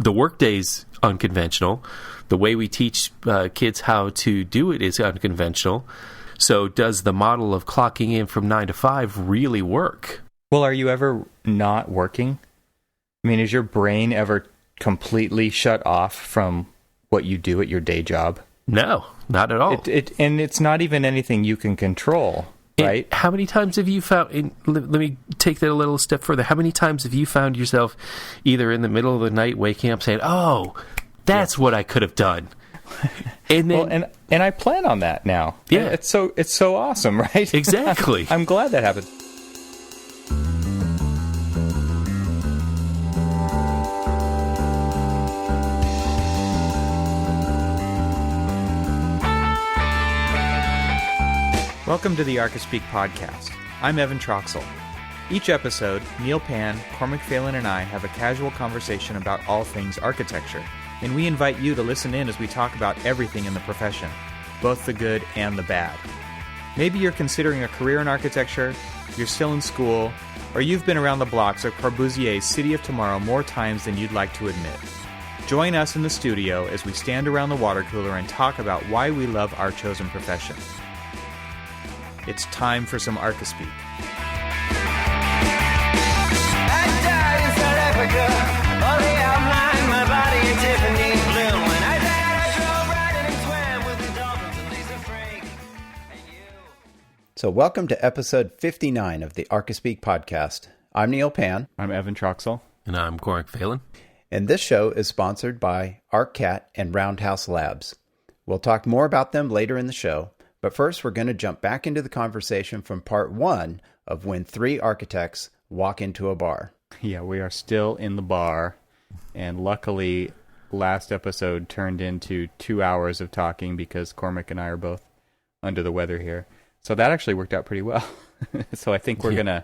the workday's unconventional. The way we teach kids how to do it is unconventional. So does the model of clocking in from 9 to 5 really work? Well, are you ever not working? I mean, is your brain ever completely shut off from what you do at your day job? No, not at all. And it's not even anything you can control, right? How many times have you found, let me take that a little step further, how many times have you found yourself either in the middle of the night waking up saying, oh, that's what I could have done? And then, well, and I plan on that now. Yeah. It's so awesome, right? Exactly. I'm glad that happened. Welcome to the Archispeak podcast. I'm Evan Troxel. Each episode, Neil Pan, Cormac Phelan, and I have a casual conversation about all things architecture, and we invite you to listen in as we talk about everything in the profession, both the good and the bad. Maybe you're considering a career in architecture, you're still in school, or you've been around the blocks of Corbusier's City of Tomorrow more times than you'd like to admit. Join us in the studio as we stand around the water cooler and talk about why we love our chosen profession. It's time for some Archispeak. So welcome to episode 59 of the Archispeak podcast. I'm Neil Pan. I'm Evan Troxel. And I'm Cormac Phelan. And this show is sponsored by ArcCat and Roundhouse Labs. We'll talk more about them later in the show. But first, we're going to jump back into the conversation from part one of when three architects walk into a bar. Yeah, we are still in the bar. And luckily, last episode turned into 2 hours of talking because Cormac and I are both under the weather here. So that actually worked out pretty well. So I think we're going to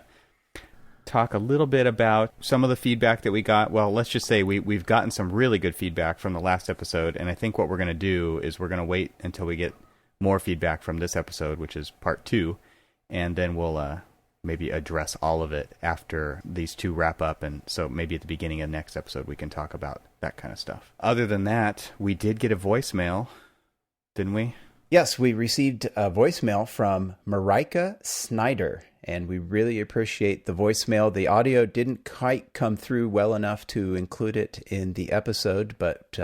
talk a little bit about some of the feedback that we got. Well, let's just say we've gotten some really good feedback from the last episode. And I think what we're going to do is we're going to wait until we get more feedback from this episode, which is part 2, and then we'll maybe address all of it after these two wrap up, and so maybe at the beginning of the next episode we can talk about that kind of stuff. Other than that, we did get a voicemail, didn't we? Yes, we received a voicemail from Marika Snyder, and we really appreciate the voicemail. The audio didn't quite come through well enough to include it in the episode, but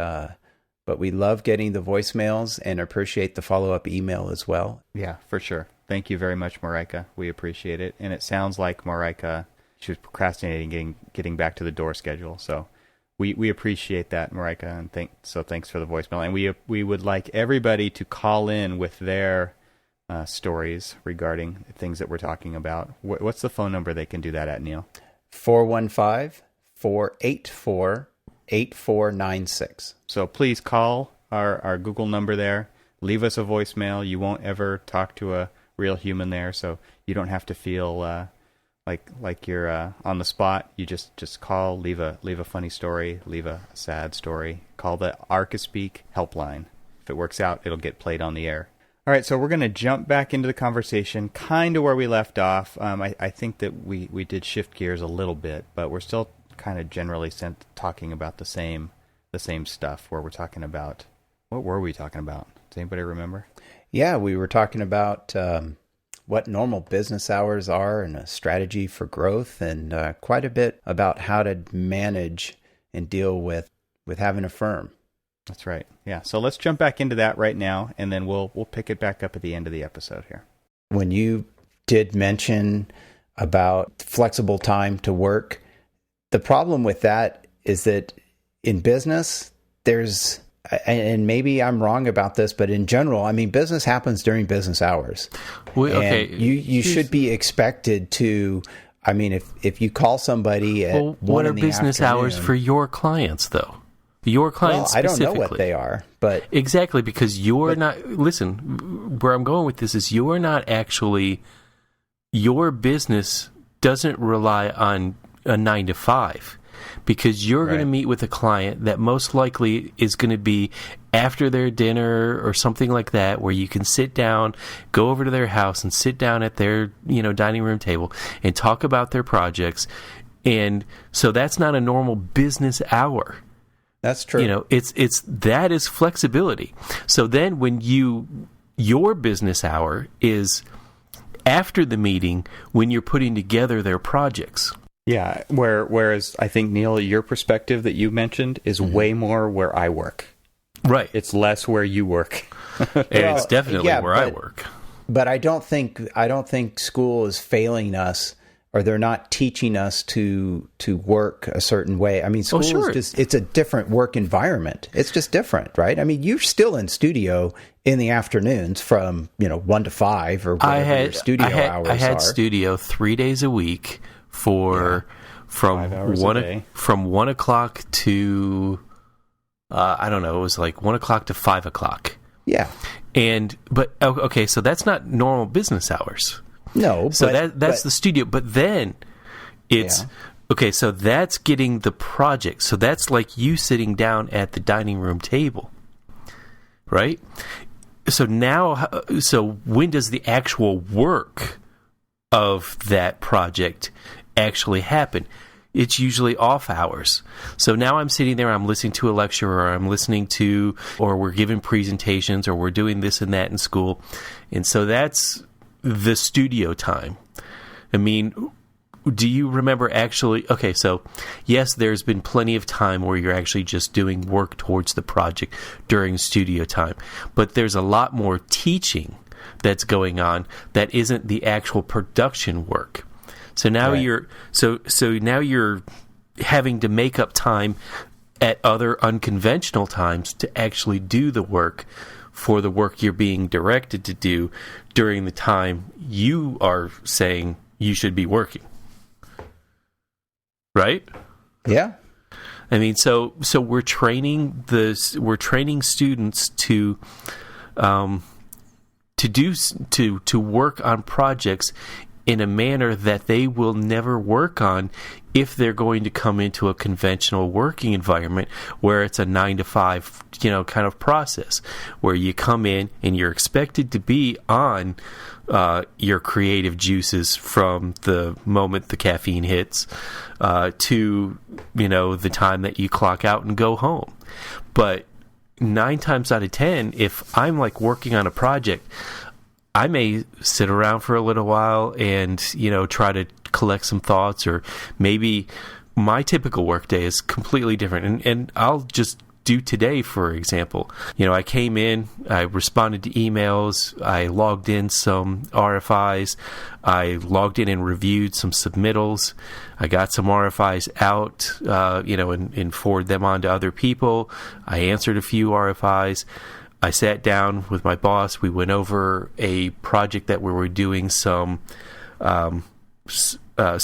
we love getting the voicemails and appreciate the follow-up email as well. Yeah, for sure. Thank you very much, Marika. We appreciate it. And it sounds like Marika, she was procrastinating getting back to the door schedule. So we appreciate that, Marika, and thanks for the voicemail. And we would like everybody to call in with their stories regarding things that we're talking about. What's the phone number they can do that at, Neil? 415-484-8496. So please call our Google number there. Leave us a voicemail. You won't ever talk to a real human there, so you don't have to feel like you're on the spot. You just call, leave a funny story, leave a sad story. Call the Archispeak helpline. If it works out, it'll get played on the air. All right, so we're going to jump back into the conversation, kind of where we left off. I think that we did shift gears a little bit, but we're still kind of generally talking about the same stuff, where we're talking about, what were we talking about? Does anybody remember? Yeah, we were talking about what normal business hours are and a strategy for growth, and quite a bit about how to manage and deal with having a firm. That's right. Yeah. So let's jump back into that right now, and then we'll pick it back up at the end of the episode here. When you did mention about flexible time to work, the problem with that is that in business, there's, and maybe I'm wrong about this, but in general, I mean, business happens during business hours. Okay. And you should be expected to, I mean, if you call somebody at what are business hours for your clients, though? Your clients specifically. I don't know what they are, but... Exactly, because listen, where I'm going with this is your business doesn't rely on a 9 to 5. Because you're going to meet with a client that most likely is going to be after their dinner or something like that, where you can sit down, go over to their house and sit down at their dining room table and talk about their projects. And so that's not a normal business hour. That's true. You know, it's that is flexibility. So then when your business hour is after the meeting when you're putting together their projects. Yeah, whereas I think, Neil, your perspective that you mentioned is way more where I work. Right. It's less where you work. And it's definitely where I work. But I don't think school is failing us, or they're not teaching us to work a certain way. I mean, school is just, it's a different work environment. It's just different, right? I mean, you're still in studio in the afternoons from, 1 to 5 or whatever your studio hours are. I had studio 3 days a week from 1 o'clock to I don't know, it was like 1 o'clock to 5 o'clock. Yeah. But okay, so that's not normal business hours. No, so that's the studio. But then it's okay. So that's getting the project. So that's like you sitting down at the dining room table, right? So now, when does the actual work of that project actually happen? It's usually off hours. So now I'm sitting there, I'm listening to a lecture, or we're giving presentations, or we're doing this and that in school. And so that's the studio time. I mean, do you remember actually, okay, so yes, there's been plenty of time where you're actually just doing work towards the project during studio time. But there's a lot more teaching that's going on that isn't the actual production work. So now now you're having to make up time at other unconventional times to actually do the work for the work you're being directed to do during the time you are saying you should be working. Right? Yeah. I mean, so we're training students to work on projects in a manner that they will never work on if they're going to come into a conventional working environment where it's a 9 to 5, kind of process where you come in and you're expected to be on your creative juices from the moment the caffeine hits to, the time that you clock out and go home. But 9 times out of 10, if I'm like working on a project, I may sit around for a little while and, try to collect some thoughts, or maybe my typical workday is completely different. And I'll just do today, for example. I came in, I responded to emails, I logged in some RFIs, I logged in and reviewed some submittals, I got some RFIs out, and forwarded them on to other people. I answered a few RFIs. I sat down with my boss. We went over a project that we were doing some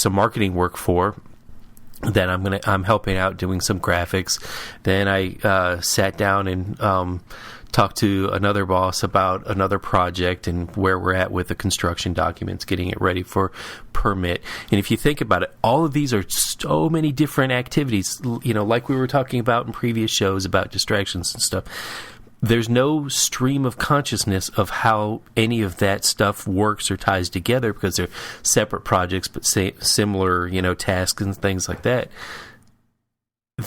marketing work for. Then I'm helping out doing some graphics. Then I sat down and talked to another boss about another project and where we're at with the construction documents, getting it ready for permit. And if you think about it, all of these are so many different activities. Like we were talking about in previous shows about distractions and stuff. There's no stream of consciousness of how any of that stuff works or ties together because they're separate projects but similar, tasks and things like that.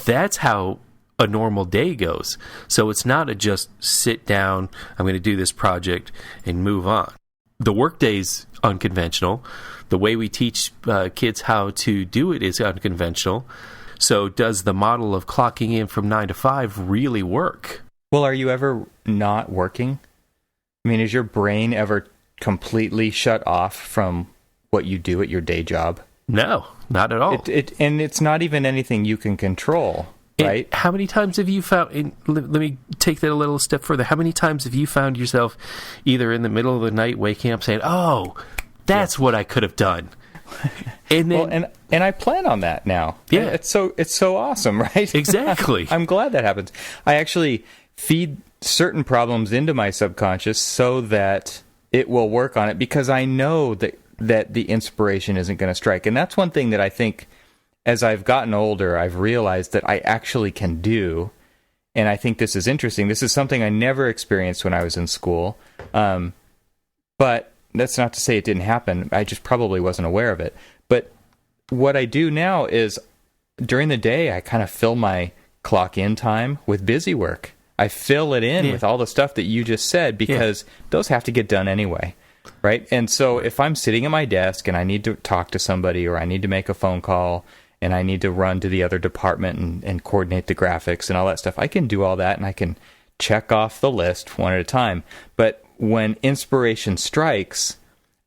That's how a normal day goes. So it's not a just sit down, I'm going to do this project and move on. The workday's unconventional. The way we teach kids how to do it is unconventional. So does the model of clocking in from 9 to 5 really work? Well, are you ever not working? I mean, is your brain ever completely shut off from what you do at your day job? No, not at all. And it's not even anything you can control, right? And how many times have you found, and let me take that a little step further, how many times have you found yourself either in the middle of the night waking up saying, oh, that's what I could have done? And then, and I plan on that now. Yeah. It's so awesome, right? Exactly. I'm glad that happens. I actually feed certain problems into my subconscious so that it will work on it because I know that the inspiration isn't going to strike. And that's one thing that I think as I've gotten older, I've realized that I actually can do. And I think this is interesting. This is something I never experienced when I was in school. But that's not to say it didn't happen. I just probably wasn't aware of it. But what I do now is during the day, I kind of fill my clock in time with busy work. I fill it in with all the stuff that you just said because those have to get done anyway, right? And so if I'm sitting at my desk and I need to talk to somebody or I need to make a phone call and I need to run to the other department and coordinate the graphics and all that stuff, I can do all that and I can check off the list one at a time. But when inspiration strikes,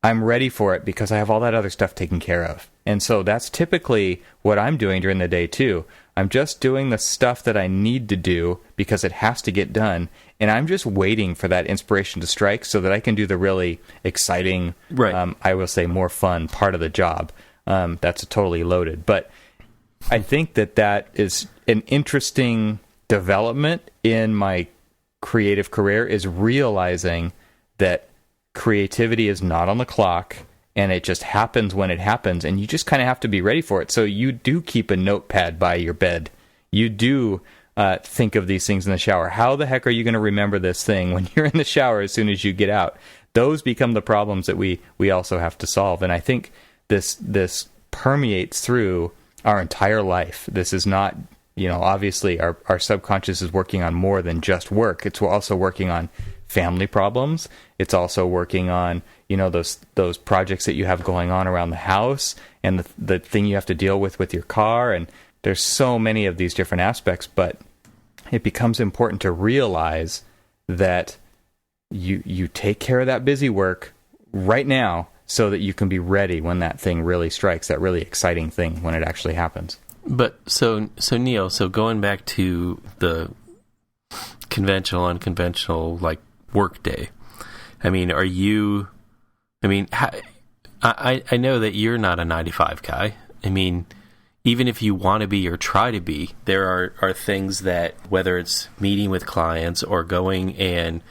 I'm ready for it because I have all that other stuff taken care of. And so that's typically what I'm doing during the day too. I'm just doing the stuff that I need to do because it has to get done. And I'm just waiting for that inspiration to strike so that I can do the really exciting, I will say more fun part of the job. That's totally loaded. But I think that is an interesting development in my creative career, is realizing that creativity is not on the clock and it just happens when it happens, and you just kind of have to be ready for it. So you do keep a notepad by your bed. You do think of these things in the shower. How the heck are you going to remember this thing when you're in the shower as soon as you get out? Those become the problems that we also have to solve. And I think this permeates through our entire life. This is not, obviously our subconscious is working on more than just work. It's also working on family problems. It's also working on, those projects that you have going on around the house and the thing you have to deal with your car. And there's so many of these different aspects, but it becomes important to realize that you take care of that busy work right now so that you can be ready when that thing really strikes, that really exciting thing when it actually happens. But so Neil, going back to the conventional, unconventional, like work day. I mean, I know that you're not a 9-to-5 guy. I mean, even if you want to be or try to be, there are things that, whether it's meeting with clients or going and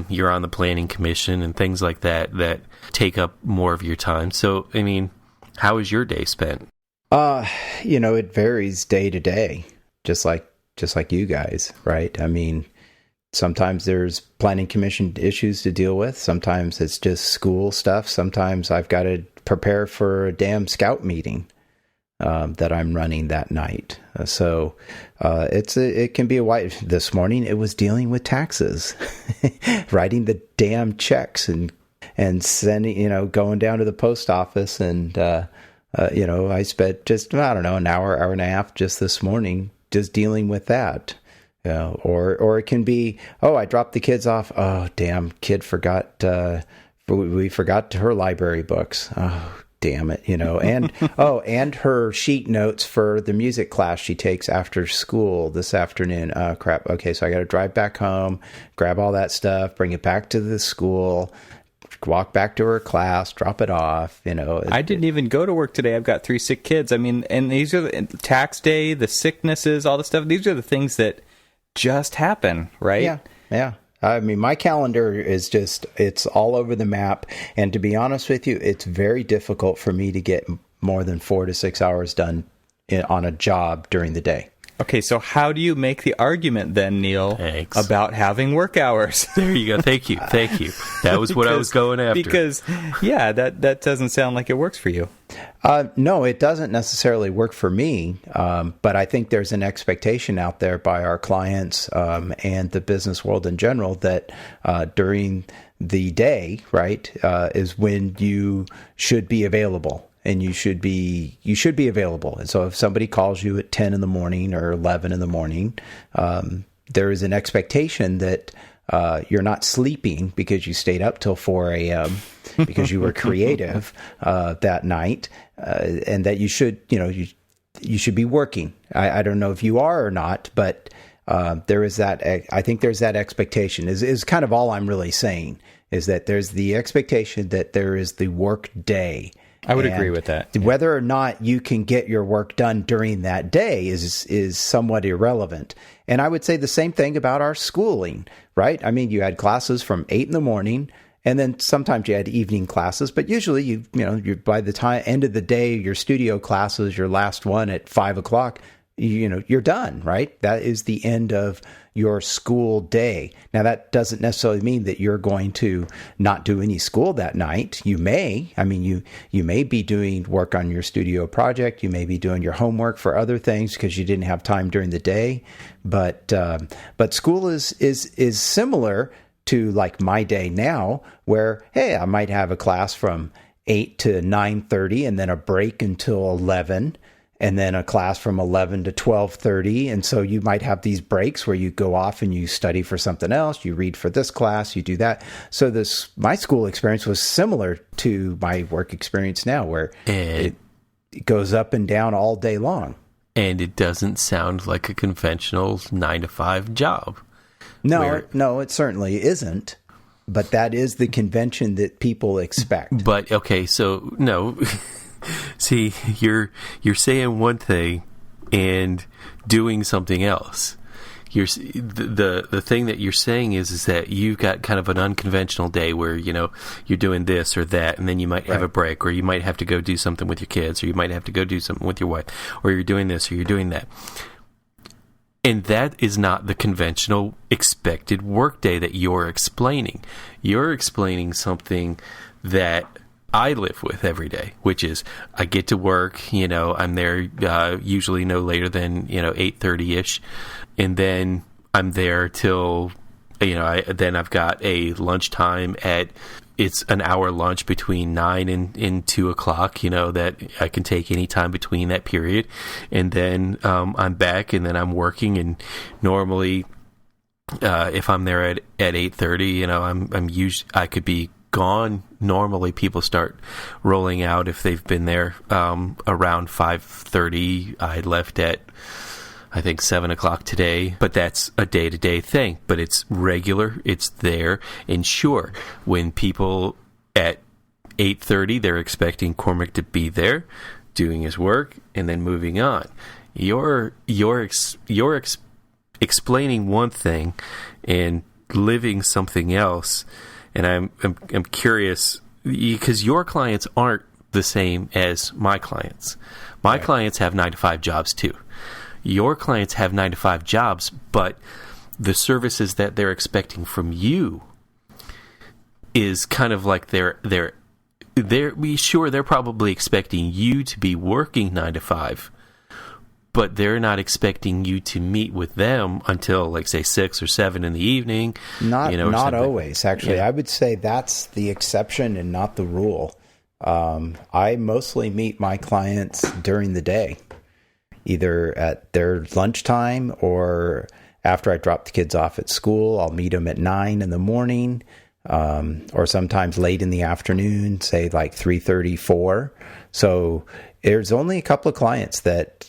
you're on the planning commission and things like that take up more of your time. So, I mean, how is your day spent? It varies day to day, just like you guys, right? I mean, sometimes there's planning commission issues to deal with. Sometimes it's just school stuff. Sometimes I've got to prepare for a damn scout meeting that I'm running that night. So it can be a while. This morning it was dealing with taxes, writing the damn checks and sending, going down to the post office and I spent just, an hour and a half just this morning just dealing with that. Or it can be, I dropped the kids off. Oh, damn, kid forgot, we forgot her library books. Oh, damn it, and, and her sheet notes for the music class she takes after school this afternoon. Oh, crap. Okay, so I got to drive back home, grab all that stuff, bring it back to the school, walk back to her class, drop it off, I didn't even go to work today. I've got 3 sick kids. I mean, and these are the tax day, the sicknesses, all the stuff. These are the things that just happen, right? Yeah. I mean, my calendar is it's all over the map. And to be honest with you, it's very difficult for me to get more than 4 to 6 hours done on a job during the day. Okay, so how do you make the argument then, Neil, about having work hours? There you go. Thank you. That was what I was going after. Because, that doesn't sound like it works for you. No, it doesn't necessarily work for me, but I think there's an expectation out there by our clients and the business world in general that during the day, right, is when you should be available. And you should be available. And so if somebody calls you at 10 in the morning or 11 in the morning, there is an expectation that you're not sleeping because you stayed up till 4 a.m. because you were creative that night, and that you should, you should be working. I don't know if you are or not, but there is that. I think there's that expectation. Is kind of all I'm really saying, is that there's the expectation that there is the work day. I would agree with that. Whether or not you can get your work done during that day is somewhat irrelevant. And I would say the same thing about our schooling, right? I mean, you had classes from 8 in the morning, and then sometimes you had evening classes, but usually you by the time end of the day, your studio classes, your last one at 5 o'clock, you're done, right? That is the end of your school day. Now, that doesn't necessarily mean that you're going to not do any school that night. You may. I mean, you may be doing work on your studio project. You may be doing your homework for other things because you didn't have time during the day. But school is similar to like my day now, where, hey, I might have a class from 8 to 9:30 and then a break until 11. And then a class from 11 to 12:30. And so you might have these breaks where you go off and you study for something else. You read for this class, you do that. So my school experience was similar to my work experience now, where it goes up and down all day long. And it doesn't sound like a conventional 9-to-5 job. No, it certainly isn't. But that is the convention that people expect. But, okay, so, no... See, you're saying one thing and doing something else. The thing that you're saying is that you've got kind of an unconventional day where you're doing this or that, and then you might have a break, or you might have to go do something with your kids, or you might have to go do something with your wife, or you're doing this or you're doing that. And that is not the conventional expected workday that you're explaining. You're explaining something that I live with every day, which is I get to work, I'm there usually no later than, 8:30-ish. And then I'm there till, then I've got a lunchtime it's an hour lunch between 9 and 2 o'clock, that I can take any time between that period. And then I'm back and then I'm working, and normally if I'm there at 8:30, I could be gone. Normally people start rolling out if they've been there around 5:30. I left at I think 7 o'clock today, but that's a day-to-day thing. But it's regular, it's there, and sure, when people at 8:30, they're expecting Cormac to be there doing his work and then moving on. You're explaining one thing and living something else. And I'm curious, because your clients aren't the same as my clients. My clients have 9-to-5 jobs too. Your clients have 9-to-5 jobs, but the services that they're expecting from you is kind of like they're probably expecting you to be working 9-to-5, but they're not expecting you to meet with them until, like, say, 6 or 7 in the evening. Not always, actually. Yeah. I would say that's the exception and not the rule. I mostly meet my clients during the day, either at their lunchtime or after I drop the kids off at school. I'll meet them at 9 in the morning, or sometimes late in the afternoon, say like 3:30, 4. So there's only a couple of clients that,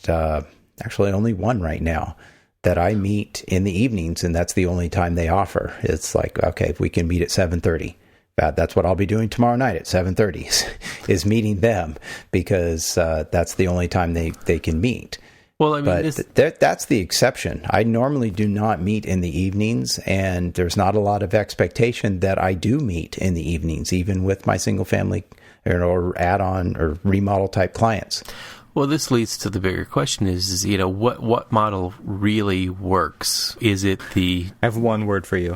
actually only one right now, that I meet in the evenings, and that's the only time they offer. It's like, okay, if we can meet at 7:30. That's what I'll be doing tomorrow night at 7:30 is meeting them, because that's the only time they can meet. Well, I mean, that's the exception. I normally do not meet in the evenings, and there's not a lot of expectation that I do meet in the evenings, even with my single family or add-on or remodel type clients. Well, this leads to the bigger question: is what model really works? Is it the? I have one word for you.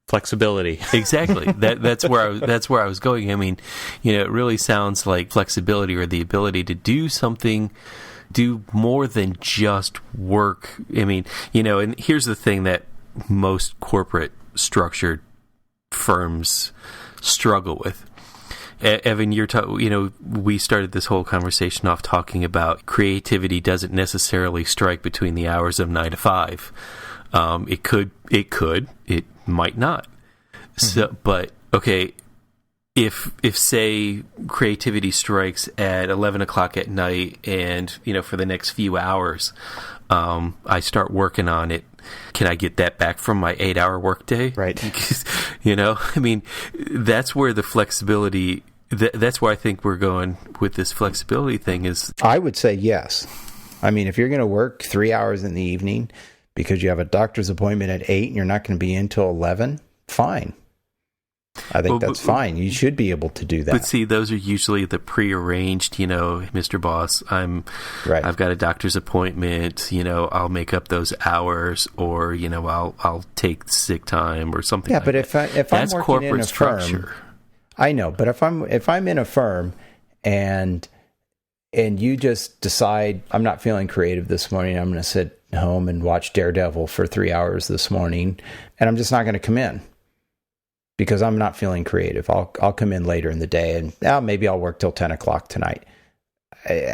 Flexibility. Exactly. That's where I was going. I mean, it really sounds like flexibility, or the ability to do something, do more than just work. I mean, and here's the thing that most corporate structured firms struggle with. Evan, we started this whole conversation off talking about creativity doesn't necessarily strike between the hours of 9 to 5. It could, it might not. So, but okay, if say creativity strikes at 11 o'clock at night, and for the next few hours, I start working on it, can I get that back from my 8-hour workday? Right. I mean, that's where the flexibility. That's where I think we're going with this flexibility thing. Is I would say yes. I mean, if you're going to work 3 hours in the evening because you have a doctor's appointment at 8 and you're not going to be in till 11, fine. I think that's fine. You should be able to do that. But see, those are usually the prearranged, Mr. Boss, I've got a doctor's appointment, I'll make up those hours, or, I'll take sick time or something. Yeah, like but that. if I'm working corporate in a structure. firm, I know, but if I'm in a firm and you just decide, I'm not feeling creative this morning, I'm going to sit home and watch Daredevil for 3 hours this morning, and I'm just not going to come in because I'm not feeling creative. I'll come in later in the day, and maybe I'll work till 10 o'clock tonight.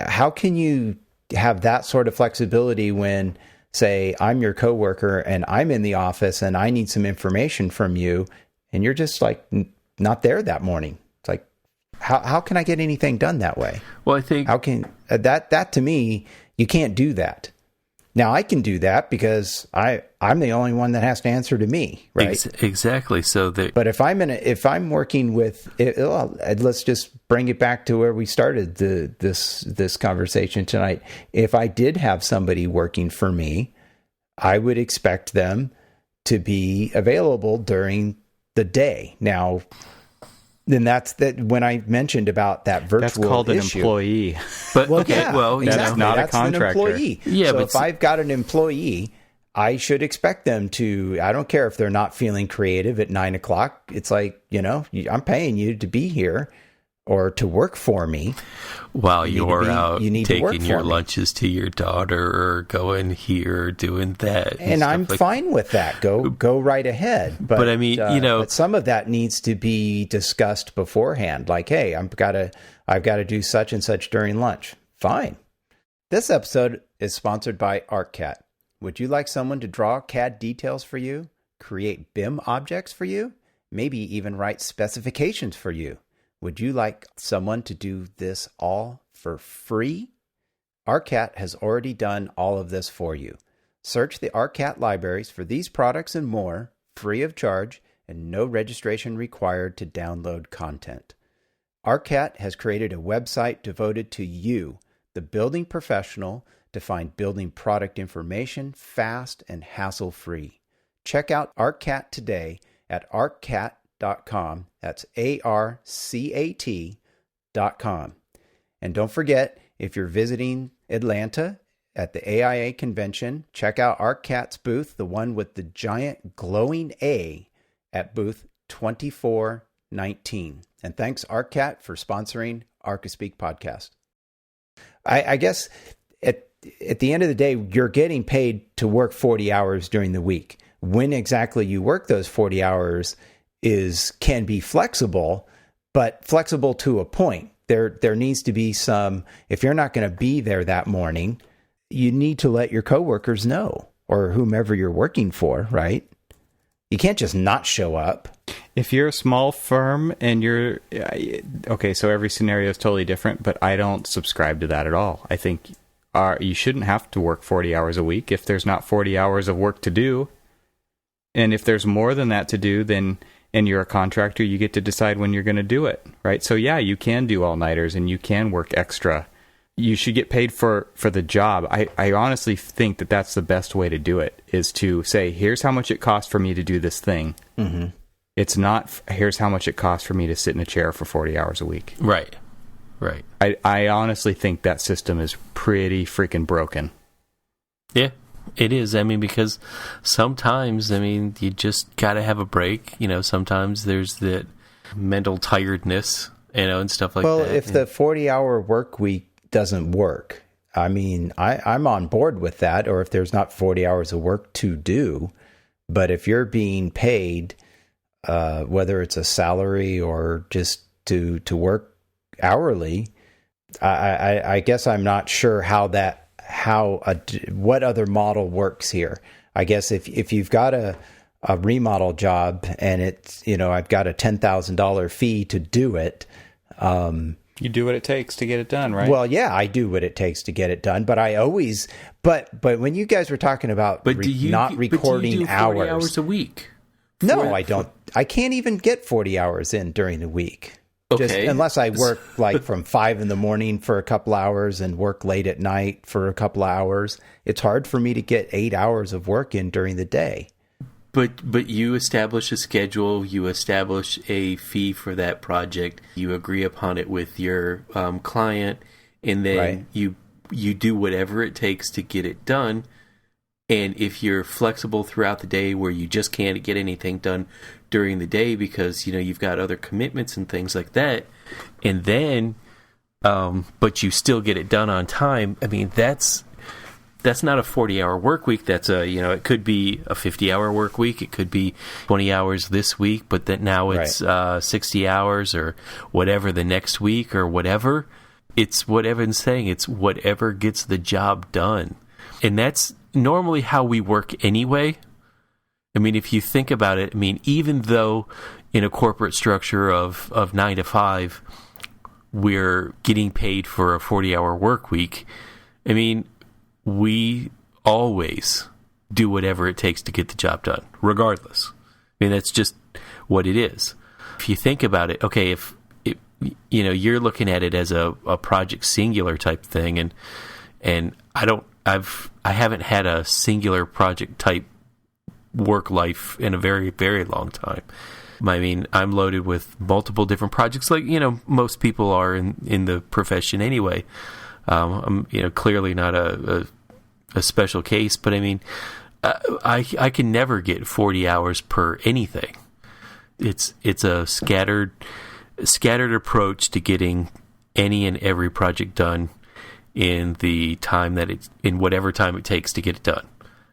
How can you have that sort of flexibility when, say, I'm your coworker and I'm in the office and I need some information from you, and you're just like not there that morning? It's like, how can I get anything done that way? Well, I think how can that to me, you can't do that. Now I can do that because I'm the only one that has to answer to me, right? Exactly. But if I'm working with, let's just bring it back to where we started this conversation tonight. If I did have somebody working for me, I would expect them to be available during the day. Now, then that's when I mentioned about that virtual issue. That's called an employee. But exactly. That's not that's a contractor. An employee. Yeah, so but if I've got an employee, I should expect them to. I don't care if they're not feeling creative at 9 o'clock. It's like, I'm paying you to be here or to work for me. While you're out taking your me. lunches to your daughter or going here, doing that. And I'm fine with that. Go right ahead. But I mean, but some of that needs to be discussed beforehand. Like, hey, I've got to do such and such during lunch. Fine. This episode is sponsored by ArcCat. Would you like someone to draw CAD details for you, create BIM objects for you, maybe even write specifications for you? Would you like someone to do this all for free? ArcCat has already done all of this for you. Search the ArcCat libraries for these products and more, free of charge, and no registration required to download content. ArcCat has created a website devoted to you, the building professional, to find building product information fast and hassle-free. Check out ArcCat today at arccat.com. That's ARCAT.com. And don't forget, if you're visiting Atlanta at the AIA convention, check out ArcCat's booth, the one with the giant glowing A, at booth 2419. And thanks, ArcCat, for sponsoring Archispeak podcast. I guess at the end of the day, you're getting paid to work 40 hours during the week. When exactly you work those 40 hours can be flexible, but flexible to a point. There needs to be some, if you're not going to be there that morning, you need to let your coworkers know, or whomever you're working for, right? You can't just not show up. If you're a small firm and okay, so every scenario is totally different, but I don't subscribe to that at all. I think you shouldn't have to work 40 hours a week if there's not 40 hours of work to do. And if there's more than that to do, then, and you're a contractor, you get to decide when you're going to do it, right? So yeah, you can do all-nighters and you can work extra. You should get paid for the job. I honestly think that that's the best way to do it, is to say, here's how much it costs for me to do this thing. Mm-hmm. It's not, here's how much it costs for me to sit in a chair for 40 hours a week. Right. I honestly think that system is pretty freaking broken. Yeah, it is. I mean, because sometimes, you just got to have a break. Sometimes there's that mental tiredness, and stuff like that. Well, if the 40-hour work week doesn't work, I'm on board with that, or if there's not 40 hours of work to do. But if you're being paid, whether it's a salary or just to work hourly, I guess I'm not sure what other model works here. I guess if you've got a remodel job and it's, I've got a $10,000 fee to do it. You do what it takes to get it done, right? Well, yeah, I do what it takes to get it done, but but when you guys were talking about not recording do you do 40 hours a week? No, I don't. I can't even get 40 hours in during the week. Okay. Just unless I work like from 5 a.m. for a couple hours and work late at night for a couple of hours. It's hard for me to get 8 hours of work in during the day. But you establish a schedule, you establish a fee for that project, you agree upon it with your client, and then you do whatever it takes to get it done. And if you're flexible throughout the day where you just can't get anything done during the day because, you've got other commitments and things like that, and then, but you still get it done on time, I mean, that's not a 40-hour work week. That's it could be a 50-hour work week. It could be 20 hours this week, but that now it's 60 hours or whatever the next week or whatever. It's what Evan's saying. It's whatever gets the job done. And that's normally how we work anyway. I mean, if you think about it, I mean, even though in a corporate structure of 9 to 5, we're getting paid for a 40-hour work week, I mean, we always do whatever it takes to get the job done, regardless. I mean, that's just what it is. If you think about it, okay, if you're looking at it as a project singular type thing, and I haven't had a singular project type work life in a very, very long time. I mean, I'm loaded with multiple different projects, like most people are in the profession anyway. I'm clearly not a special case, but I mean, I can never get 40 hours per anything. It's a scattered approach to getting any and every project done in the time in whatever time it takes to get it done.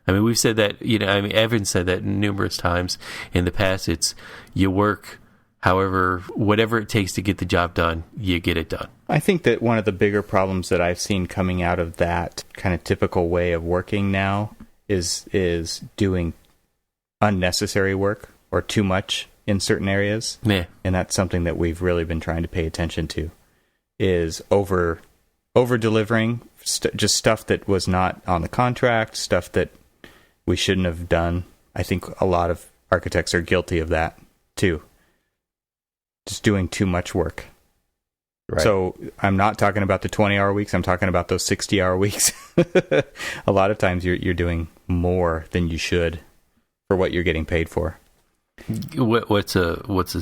I mean, we've said that, Evan said that numerous times in the past. It's you work whatever it takes to get the job done, you get it done. I think that one of the bigger problems that I've seen coming out of that kind of typical way of working now is doing unnecessary work or too much in certain areas. Yeah. And that's something that we've really been trying to pay attention to, is over delivering just stuff that was not on the contract, stuff that we shouldn't have done. I think a lot of architects are guilty of that too. Just doing too much work. Right. So I'm not talking about the 20-hour weeks. I'm talking about those 60-hour weeks. A lot of times you're doing more than you should for what you're getting paid for. What's a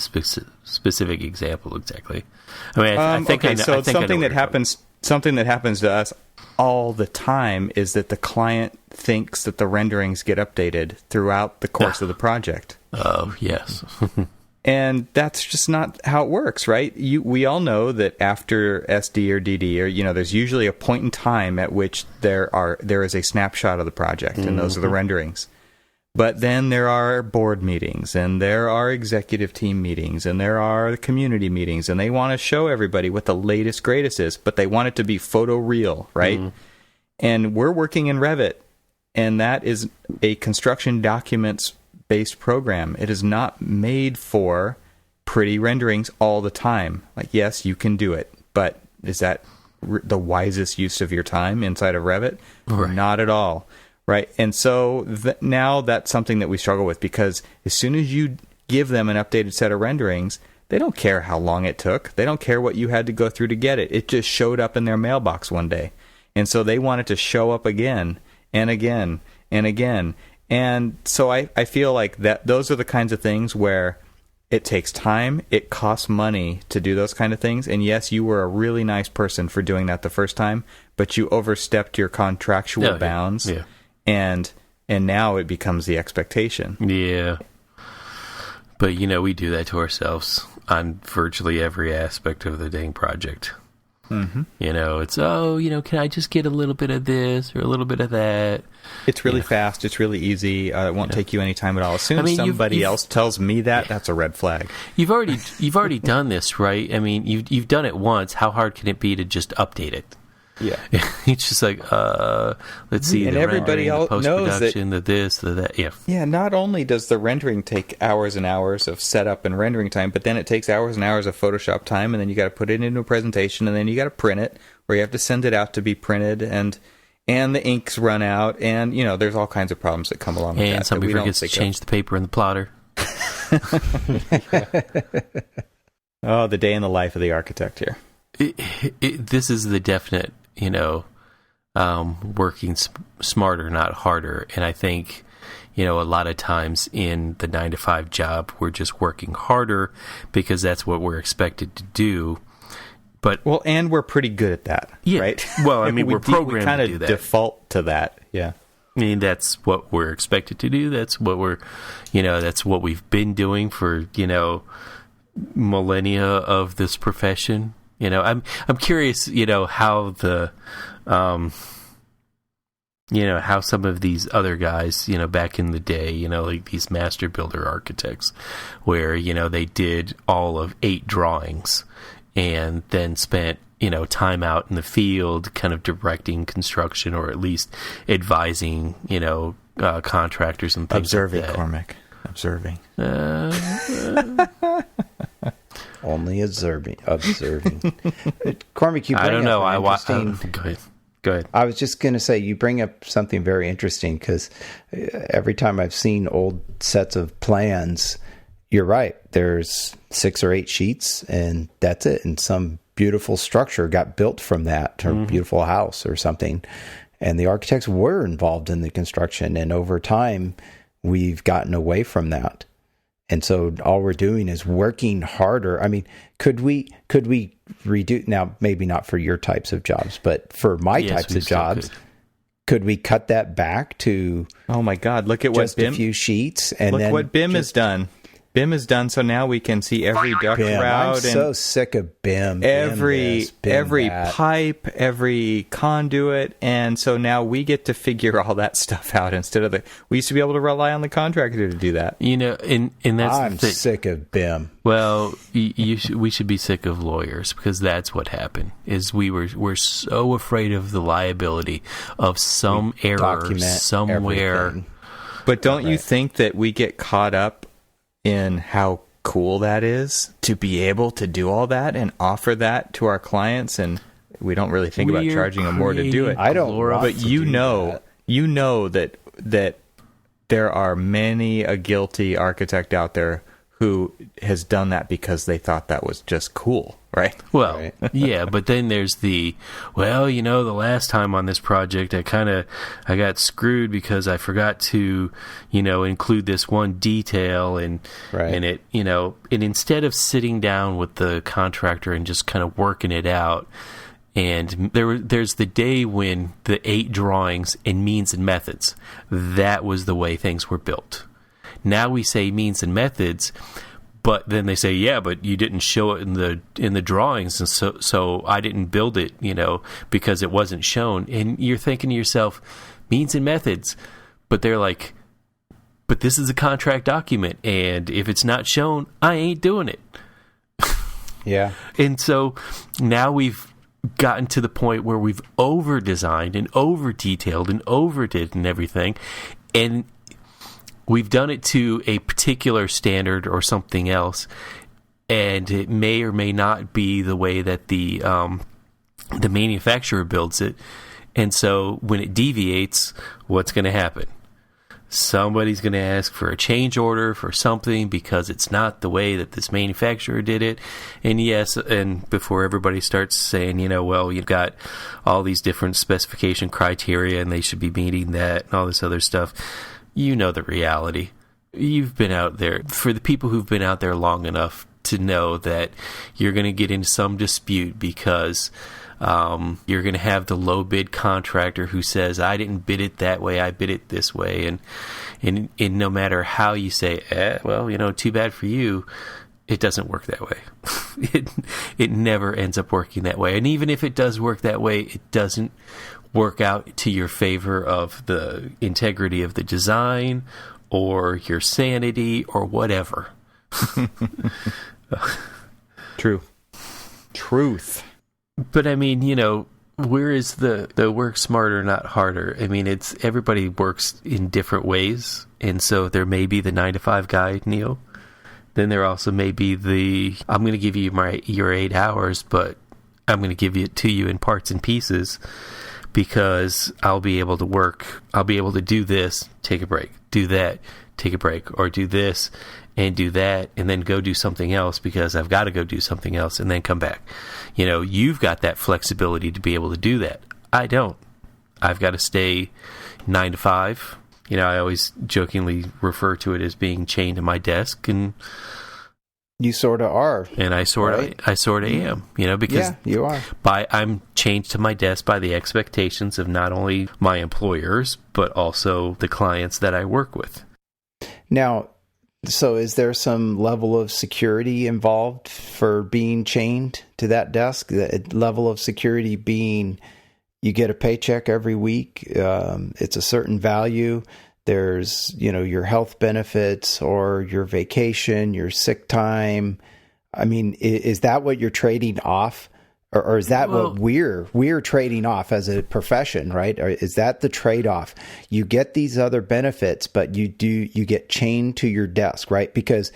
specific example exactly? I mean, I think okay. I know something that happens to us all the time is that the client thinks that the renderings get updated throughout the course of the project. Oh, yes. And that's just not how it works, right? We all know that after SD or DD, or there's usually a point in time at which there is a snapshot of the project, and those are the renderings. But then there are board meetings, and there are executive team meetings, and there are community meetings, and they want to show everybody what the latest, greatest is, but they want it to be photoreal, right? And we're working in Revit, and that is a construction documents-based program. It is not made for pretty renderings all the time. Like, yes, you can do it, but is that the wisest use of your time inside of Revit? Right. Not at all. Right. And so now that's something that we struggle with, because as soon as you give them an updated set of renderings, they don't care how long it took. They don't care what you had to go through to get it. It just showed up in their mailbox one day. And so they want it to show up again and again and again. And so I feel like that those are the kinds of things where it takes time, it costs money to do those kind of things. And yes, you were a really nice person for doing that the first time, but you overstepped your contractual bounds. Yeah. And now it becomes the expectation. Yeah. But, we do that to ourselves on virtually every aspect of the dang project. Mm-hmm. It's, can I just get a little bit of this or a little bit of that? It's really fast. It's really easy. It won't take you any time at all. As soon as somebody else tells me that, that's a red flag. You've already done this, right? I mean, you've done it once. How hard can it be to just update it? Yeah. It's just like, let's see. And the everybody else knows that. The this, the that. Yeah. Yeah. Not only does the rendering take hours and hours of setup and rendering time, but then it takes hours and hours of Photoshop time, and then you got to put it into a presentation, and then you got to print it, or you have to send it out to be printed, and the inks run out, and there's all kinds of problems that come along with that. And somebody forgets to change the paper in the plotter. Oh, the day in the life of the architect here. This is the definite, working smarter, not harder. And I think, a lot of times in the 9-to-5 job, we're just working harder because that's what we're expected to do. But and we're pretty good at that, right? Well, I mean, we're programmed kind to do of that. Default to that, yeah. I mean, that's what we're expected to do. That's what that's what we've been doing for, millennia of this profession. I'm curious, how the, how some of these other guys, back in the day, like these master builder architects, where, they did all of 8 drawings and then spent, time out in the field kind of directing construction, or at least advising, contractors and things Observing, like that. Cormac. Observing. Only observing. Cormac, you bring I don't know. Go ahead. I was just going to say, you bring up something very interesting, because every time I've seen old sets of plans, you're right. There's 6 or 8 sheets, and that's it. And some beautiful structure got built from that, or beautiful house or something. And the architects were involved in the construction. And over time, we've gotten away from that. And so all we're doing is working harder. I mean, could we redo, now maybe not for your types of jobs, but for my types of jobs, could we cut that back to, oh my God, look at just what BIM, a few sheets? And look then what BIM has done. BIM is done, so now we can see every duct BIM. route. I'm so sick of BIM. Every BIM that. pipe, every conduit, and so now we get to figure all that stuff out instead of we used to be able to rely on the contractor to do that. And that's I'm sick of BIM. Well, we should be sick of lawyers, because that's what happened. Is we're so afraid of the liability of some error somewhere. Everything. But don't you think that we get caught up in how cool that is to be able to do all that and offer that to our clients, and we don't really think about charging them more to do it. I don't want but to you do know that. that there are many a guilty architect out there who has done that because they thought that was just cool, right? Well, Right. yeah, but then there's the last time on this project I got screwed because I forgot to, include this one detail, and Right. and it, and instead of sitting down with the contractor and just kind of working it out, and there's the day when the 8 drawings and means and methods, that was the way things were built. Now we say means and methods, but then they say, yeah, but you didn't show it in the drawings, and so I didn't build it, because it wasn't shown. And you're thinking to yourself, means and methods, but they're like, but this is a contract document, and if it's not shown, I ain't doing it. Yeah. And so now we've gotten to the point where we've over-designed and over-detailed and overdid and everything, and we've done it to a particular standard or something else, and it may or may not be the way that the manufacturer builds it. And so when it deviates, what's going to happen? Somebody's going to ask for a change order for something because it's not the way that this manufacturer did it. And yes, and before everybody starts saying, well, you've got all these different specification criteria and they should be meeting that and all this other stuff, the reality. You've been out there. For the people who've been out there long enough to know that you're going to get into some dispute because you're going to have the low bid contractor who says, I didn't bid it that way, I bid it this way. And no matter how you say, too bad for you, it doesn't work that way. It never ends up working that way. And even if it does work that way, it doesn't work out to your favor of the integrity of the design or your sanity or whatever. Truth. But I mean, where is the work smarter, not harder? I mean, it's everybody works in different ways. And so there may be the 9-to-5 guy, Neil. Then there also may be I'm going to give you your 8 hours, but I'm going to give it to you in parts and pieces, because I'll be able to do this, take a break, do that, take a break, or do this and do that, and then go do something else because I've got to go do something else and then come back. You've got that flexibility to be able to do that. I don't. I've got to stay 9 to 5, I always jokingly refer to it as being chained to my desk, and you sort of are. And I sort of am, because you are. I'm chained to my desk by the expectations of not only my employers, but also the clients that I work with. Now, so is there some level of security involved for being chained to that desk? The level of security being you get a paycheck every week. It's a certain value. There's, your health benefits or your vacation, your sick time. I mean, is that what you're trading off? Or is that what we're trading off as a profession, right? Or is that the trade-off? You get these other benefits, but you get chained to your desk, right? Because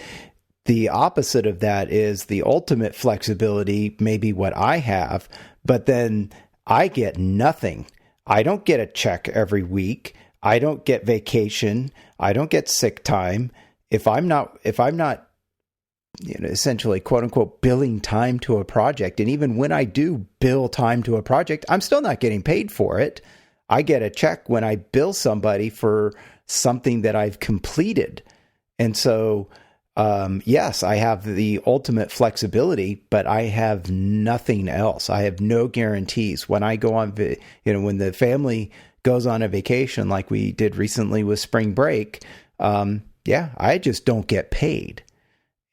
the opposite of that is the ultimate flexibility, maybe what I have, but then I get nothing. I don't get a check every week. I don't get vacation. I don't get sick time. If I'm not essentially, quote unquote, billing time to a project. And even when I do bill time to a project, I'm still not getting paid for it. I get a check when I bill somebody for something that I've completed. And so, yes, I have the ultimate flexibility, but I have nothing else. I have no guarantees. When I go on, when the family goes on a vacation like we did recently with spring break, I just don't get paid.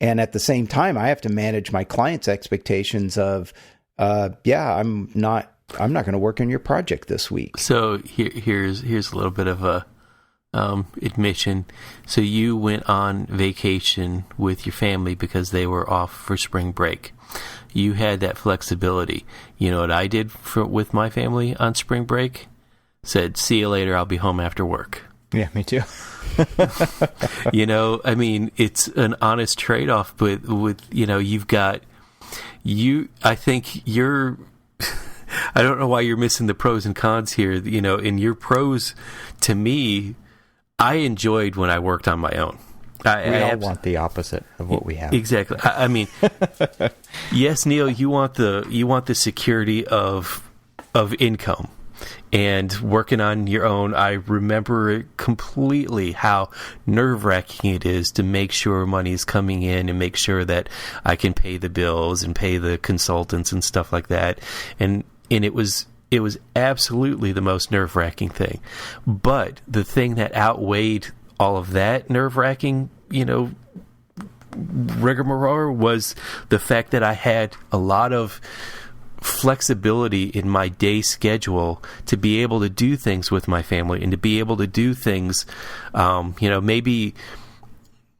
And at the same time, I have to manage my clients' expectations of, I'm not going to work on your project this week. So here's a little bit of a admission. So you went on vacation with your family because they were off for spring break. You had that flexibility. You know what I did with my family on spring break? Said, see you later. I'll be home after work. Yeah, me too. I mean, it's an honest trade-off, but with, I think you're, I don't know why you're missing the pros and cons here. In your pros, to me, I enjoyed when I worked on my own. We all want the opposite of what we have. Exactly. I mean, yes, Neil, you want the security of income. And working on your own, I remember completely how nerve-wracking it is to make sure money's coming in and make sure that I can pay the bills and pay the consultants and stuff like that. And it was absolutely the most nerve-wracking thing. But the thing that outweighed all of that nerve-wracking, rigmarole was the fact that I had a lot of flexibility in my day schedule to be able to do things with my family and to be able to do things, maybe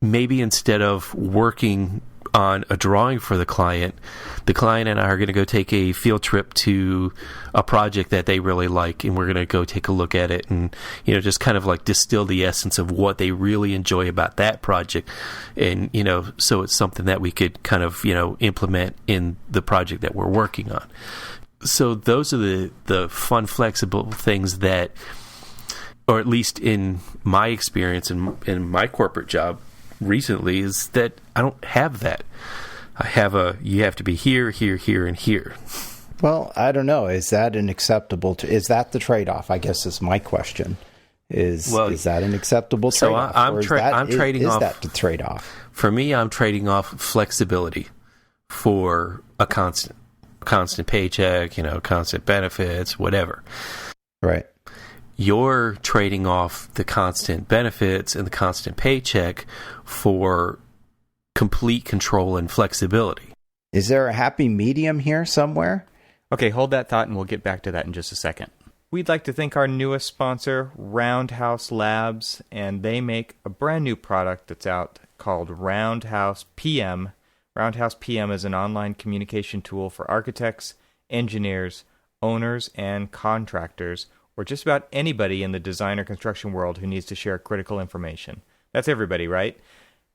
instead of working on a drawing for the client and I are going to go take a field trip to a project that they really like, and we're going to go take a look at it and, just kind of like distill the essence of what they really enjoy about that project. And, so it's something that we could kind of, implement in the project that we're working on. So those are the fun, flexible things that, or at least in my experience in my corporate job recently, is that I don't have that. You have to be here, here, here, and here. Well, I don't know. Is that an acceptable? Is that the trade-off? I guess is my question. Is that an acceptable trade-off? So I'm trading off. Is that the trade-off? For me, I'm trading off flexibility for a constant paycheck, constant benefits, whatever. Right. You're trading off the constant benefits and the constant paycheck for complete control and flexibility. Is there a happy medium here somewhere? Okay, hold that thought and we'll get back to that in just a second. We'd like to thank our newest sponsor, Roundhouse Labs, and they make a brand new product that's out called Roundhouse PM. Roundhouse PM is an online communication tool for architects, engineers, owners, and contractors, or just about anybody in the design or construction world who needs to share critical information. That's everybody, right?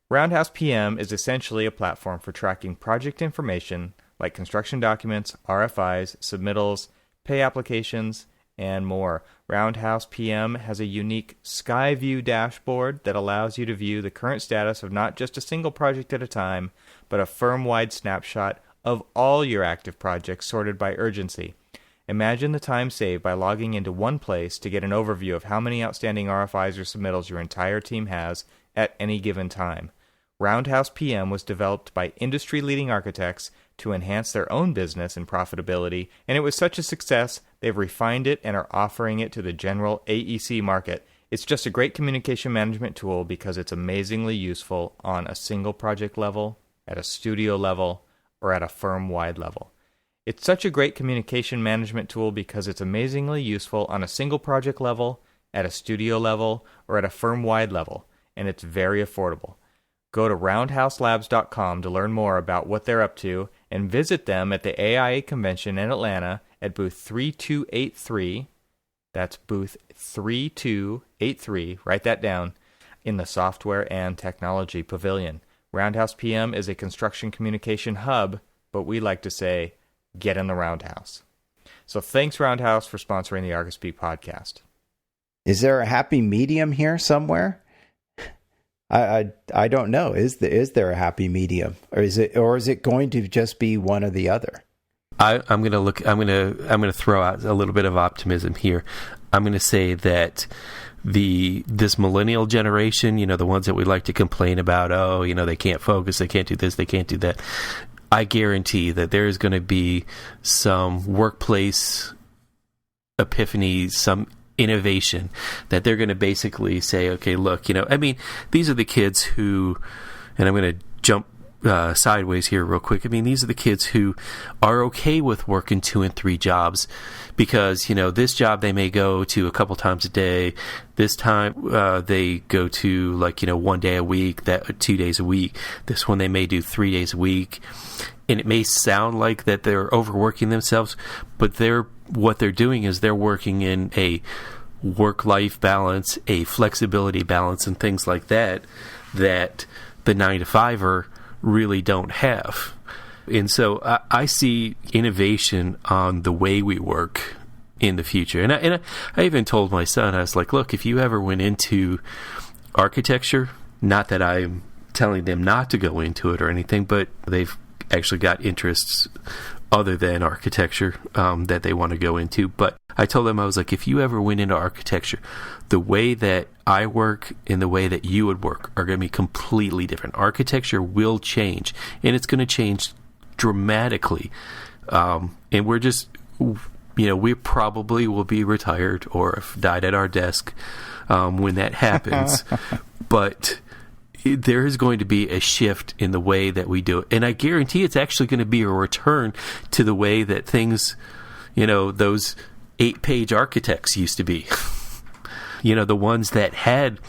Roundhouse PM is essentially a platform for tracking project information like construction documents, RFIs, submittals, pay applications, and more. Roundhouse PM has a unique Sky View dashboard that allows you to view the current status of not just a single project at a time, but a firm-wide snapshot of all your active projects sorted by urgency. Imagine the time saved by logging into one place to get an overview of how many outstanding RFIs or submittals your entire team has at any given time. Roundhouse PM was developed by industry-leading architects to enhance their own business and profitability, and it was such a success, they've refined it and are offering it to the general AEC market. It's just a great communication management tool because it's amazingly useful on a single project level, at a studio level, or at a firm-wide level. It's such a great communication management tool because it's amazingly useful on a single project level, at a studio level, or at a firm-wide level, and it's very affordable. Go to roundhouselabs.com to learn more about what they're up to, and visit them at the AIA convention in Atlanta at booth 3283. That's booth 3283, write that down, in the Software and Technology Pavilion. Roundhouse PM is a construction communication hub, but we like to say, get in the Roundhouse. So thanks, Roundhouse, for sponsoring the Archispeak podcast. Is there a happy medium here somewhere? I don't know. Is there a happy medium, or is it going to just be one or the other? I'm gonna throw out a little bit of optimism here. I'm gonna say that this millennial generation, the ones that we like to complain about, they can't focus, they can't do this, they can't do that. I guarantee that there is going to be some workplace epiphany, some innovation that they're going to basically say, okay, look, these are the kids who, and I'm going to jump sideways here real quick. These are the kids who are okay with working 2 and 3 jobs because, this job they may go to a couple times a day. This time they go to 1 day a week, 2 days a week. This one they may do 3 days a week. And it may sound like that they're overworking themselves, but what they're doing is they're working in a work-life balance, a flexibility balance, and things like that the 9-to-5er really don't have. And so I see innovation on the way we work in the future. And I even told my son, I was like, look, if you ever went into architecture, not that I'm telling them not to go into it or anything, but they've actually got interests other than architecture that they want to go into. But I told them, I was like, if you ever went into architecture, the way that I work and the way that you would work are going to be completely different. Architecture will change, and it's going to change dramatically. And we're just, we probably will be retired or have died at our desk when that happens. But there is going to be a shift in the way that we do it. And I guarantee it's actually going to be a return to the way that things, those 8-page architects used to be. The ones that had...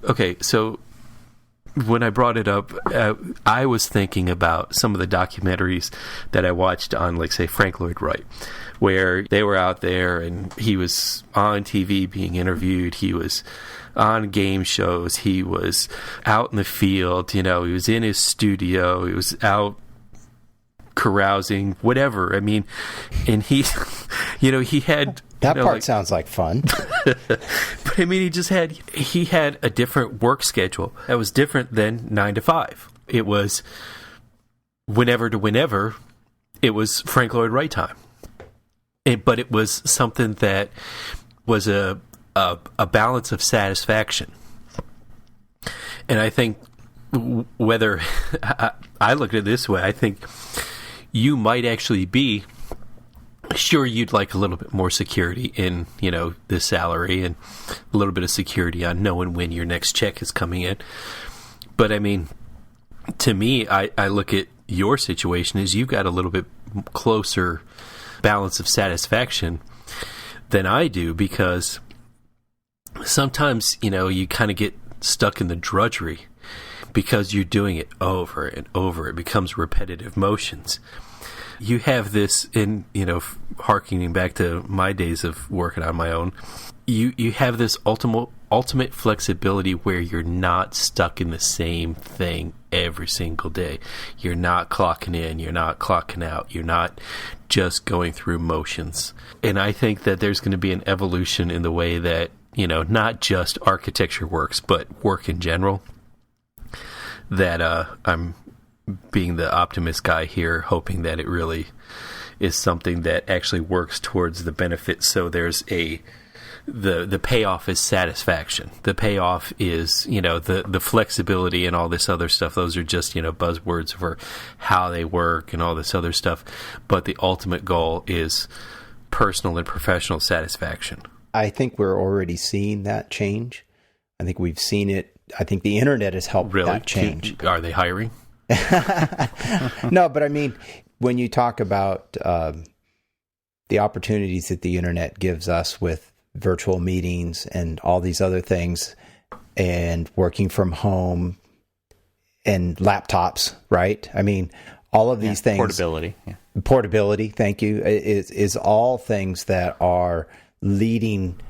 Okay, so when I brought it up, I was thinking about some of the documentaries that I watched on, say, Frank Lloyd Wright, where they were out there and he was on TV being interviewed. He was on game shows. He was out in the field. He was in his studio. He was out carousing, whatever. And he, he had... That part sounds like fun. But he had a different work schedule that was different than 9 to 5. It was whenever to whenever. It was Frank Lloyd Wright time. But it was something that was a balance of satisfaction. And I think whether I look at it this way, I think you might actually be sure you'd like a little bit more security in, the salary and a little bit of security on knowing when your next check is coming in. But to me, I look at your situation as you've got a little bit closer balance of satisfaction than I do, because sometimes, you kind of get stuck in the drudgery because you're doing it over and over. It becomes repetitive motions. You have this in, harkening back to my days of working on my own, you have this ultimate flexibility where you're not stuck in the same thing every single day. You're not clocking in, you're not clocking out, you're not just going through motions. And I think that there's going to be an evolution in the way that, not just architecture works, but work in general, that I'm being the optimist guy here, hoping that it really is something that actually works towards the benefit. So there's the payoff is satisfaction. The payoff is, the flexibility and all this other stuff. Those are just, buzzwords for how they work and all this other stuff. But the ultimate goal is personal and professional satisfaction. I think we're already seeing that change. I think we've seen it. I think the internet has helped that change. Are they hiring? No, but I mean, when you talk about the opportunities that the internet gives us with virtual meetings and all these other things, and working from home and laptops, right? I mean, all of these things. Portability, thank you, is all things that are leading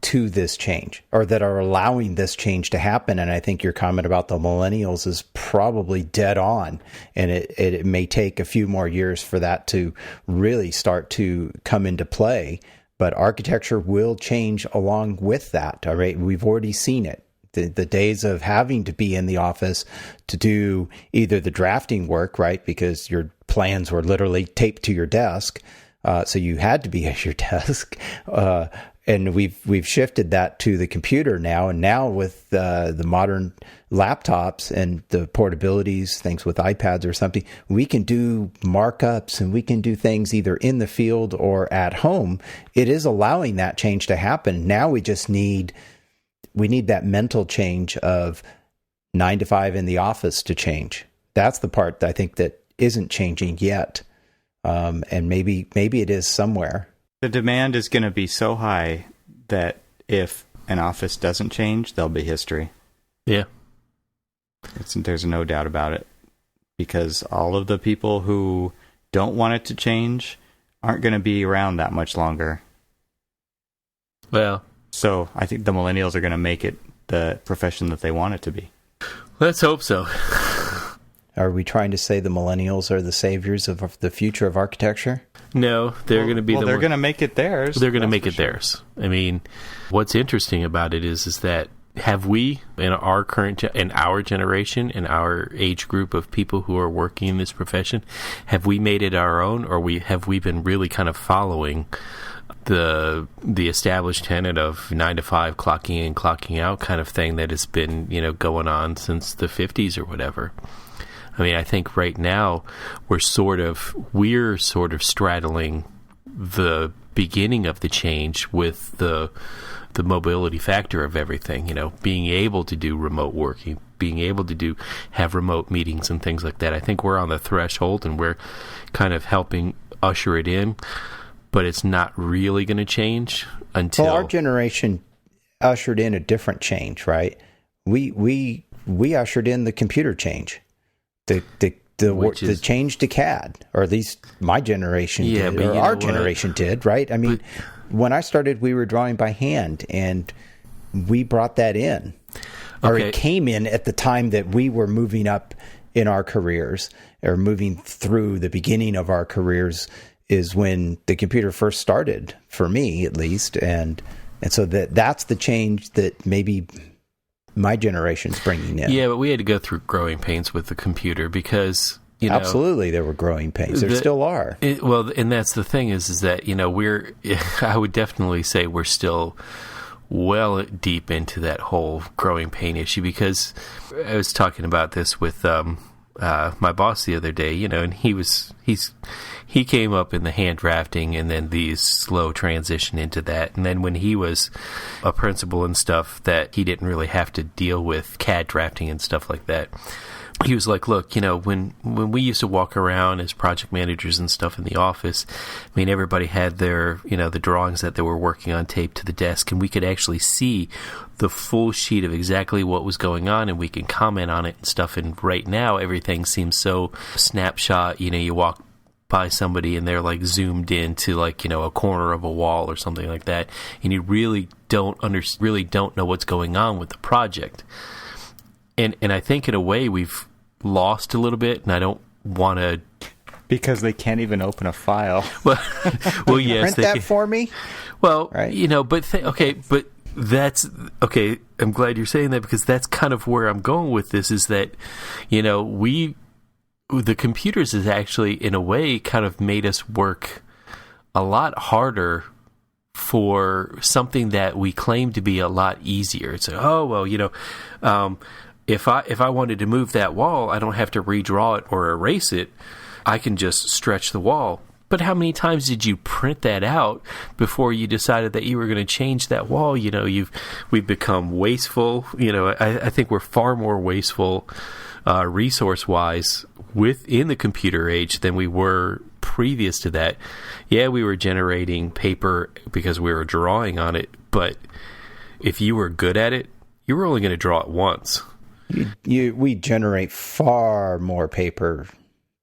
to this change, or that are allowing this change to happen. And I think your comment about the millennials is probably dead on. And it may take a few more years for that to really start to come into play. But architecture will change along with that. All right, we've already seen it. The days of having to be in the office to do either the drafting work, right, because your plans were literally taped to your desk, so you had to be at your desk. And we've shifted that to the computer now. And now with the modern laptops and the portabilities, things with iPads or something, we can do markups and we can do things either in the field or at home. It is allowing that change to happen. Now we just need that mental change of 9 to 5 in the office to change. That's the part that I think that isn't changing yet. And maybe it is somewhere. The demand is going to be so high that if an office doesn't change, there'll be history. Yeah. There's no doubt about it. Because all of the people who don't want it to change aren't going to be around that much longer. Well, so I think the millennials are going to make it the profession that they want it to be. Let's hope so. Are we trying to say the millennials are the saviors of the future of architecture? No, they're going to be they're going to make it theirs. They're going to make it theirs. I mean, what's interesting about it is that have we, in our generation, in our age group of people who are working in this profession, have we made it our own, or have we been really kind of following the established tenet of 9 to 5 clocking in, clocking out kind of thing that has been, going on since the 50s or whatever? I mean, I think right now we're sort of straddling the beginning of the change with the mobility factor of everything, being able to do remote working, being able to have remote meetings and things like that. I think we're on the threshold and we're kind of helping usher it in, but it's not really going to change until... Well, our generation ushered in a different change, right? We ushered in the computer change. The change to CAD, or at least my generation did, or our generation did, right? I mean, when I started, we were drawing by hand, and we brought that in. Okay. Or it came in at the time that we were moving up in our careers, or moving through the beginning of our careers, is when the computer first started, for me at least. And so that's the change that maybe my generation's bringing in. Yeah, but we had to go through growing pains with the computer because, absolutely, there were growing pains. There still are. And that's the thing is that, I would definitely say we're still well deep into that whole growing pain issue, because I was talking about this with my boss the other day, and he came up in the hand drafting and then the slow transition into that. And then when he was a principal and stuff, that he didn't really have to deal with CAD drafting and stuff like that. He was like, look, when we used to walk around as project managers and stuff in the office, I mean, everybody had their, the drawings that they were working on taped to the desk, and we could actually see the full sheet of exactly what was going on, and we can comment on it and stuff. And right now, everything seems so snapshot. You walk by somebody and they're like zoomed into a corner of a wall or something like that, and you really don't know what's going on with the project. And I think in a way we've lost a little bit, and I don't want to... Because they can't even open a file. Well, yes. Print that for me? Well, right. But that's... Okay, I'm glad you're saying that, because that's kind of where I'm going with this, is that, the computers has actually, in a way, kind of made us work a lot harder for something that we claim to be a lot easier. It's like, oh, well, if I wanted to move that wall, I don't have to redraw it or erase it. I can just stretch the wall. But how many times did you print that out before you decided that you were going to change that wall? We've become wasteful. I think we're far more wasteful resource-wise within the computer age than we were previous to that. Yeah, we were generating paper because we were drawing on it, but if you were good at it, you were only going to draw it once. We generate far more paper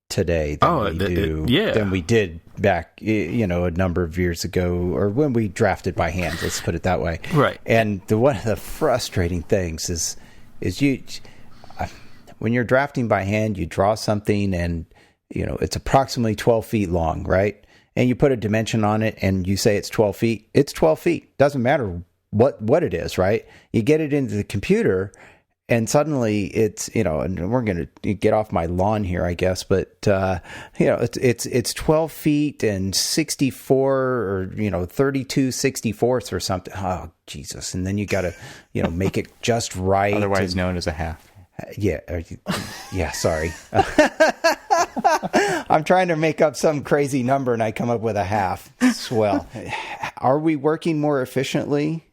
today than we did back, a number of years ago, or when we drafted by hand. Let's put it that way. Right. And one of the frustrating things is when you're drafting by hand, you draw something and it's approximately 12 feet long, right? And you put a dimension on it and you say it's 12 feet. It's 12 feet. Doesn't matter what it is, right? You get it into the computer and suddenly it's, and we're going to get off my lawn here, I guess, but, it's 12 feet and 64 or, 32 64ths or something. Oh, Jesus. And then you got to, make it just right. Otherwise known as a half. Yeah. Sorry. I'm trying to make up some crazy number and I come up with a half. Swell. Are we working more efficiently?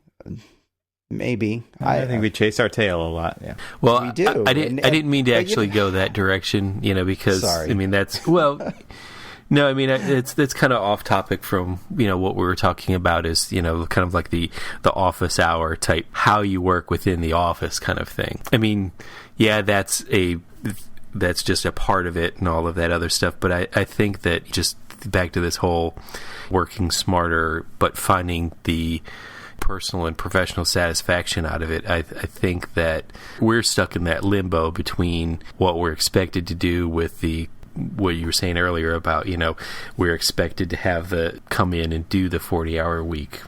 Maybe. I think we chase our tail a lot. Yeah. Well, we do. I didn't mean to actually go that direction, because sorry. That's no, it's kind of off topic from, what we were talking about is, kind of like the office hour type, how you work within the office kind of thing. Yeah, that's just a part of it and all of that other stuff. But I think that just back to this whole working smarter, but finding the personal and professional satisfaction out of it, I think that we're stuck in that limbo between what we're expected to do with what you were saying earlier about, we're expected to have come in and do the 40-hour week,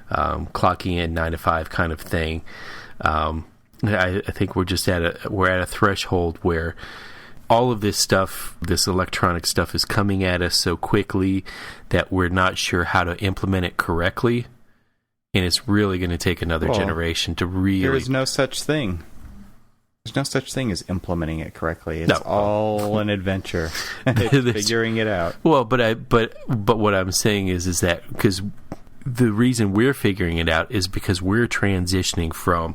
clocking in 9 to 5 kind of thing. I think we're just at a threshold where all of this stuff, this electronic stuff, is coming at us so quickly that we're not sure how to implement it correctly. And it's really going to take another generation to really... There is no such thing. There's no such thing as implementing it correctly. It's all an adventure. It's figuring it out. Well, but what I'm saying is that because the reason we're figuring it out is because we're transitioning from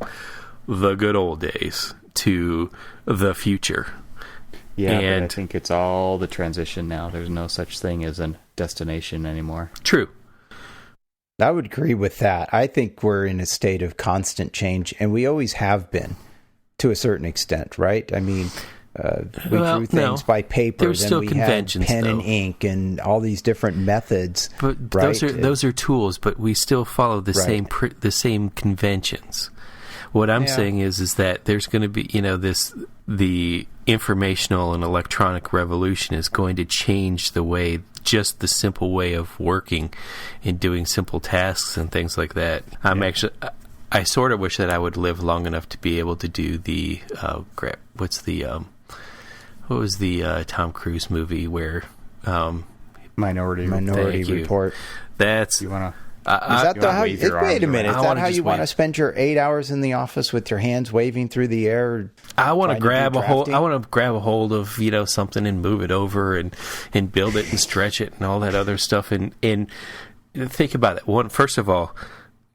the good old days to the future. Yeah, but I think it's all the transition now. There's no such thing as a destination anymore. True. I would agree with that. I think we're in a state of constant change, and we always have been to a certain extent, right? We drew things by paper, there's still conventions, pen and ink, and all these different methods. But right? those are tools, but we still follow the same conventions. What I'm saying is that there's going to be, the informational and electronic revolution is going to change just the simple way of working and doing simple tasks and things like that. I sort of wish that I would live long enough to be able to do the, what was the Tom Cruise movie where, Minority Report. That's, you want to, wait a minute. Is that how you want to spend your 8 hours in the office with your hands waving through the air? I want to grab a hold of something and move it over and build it and stretch it and all that other stuff and think about it. First of all,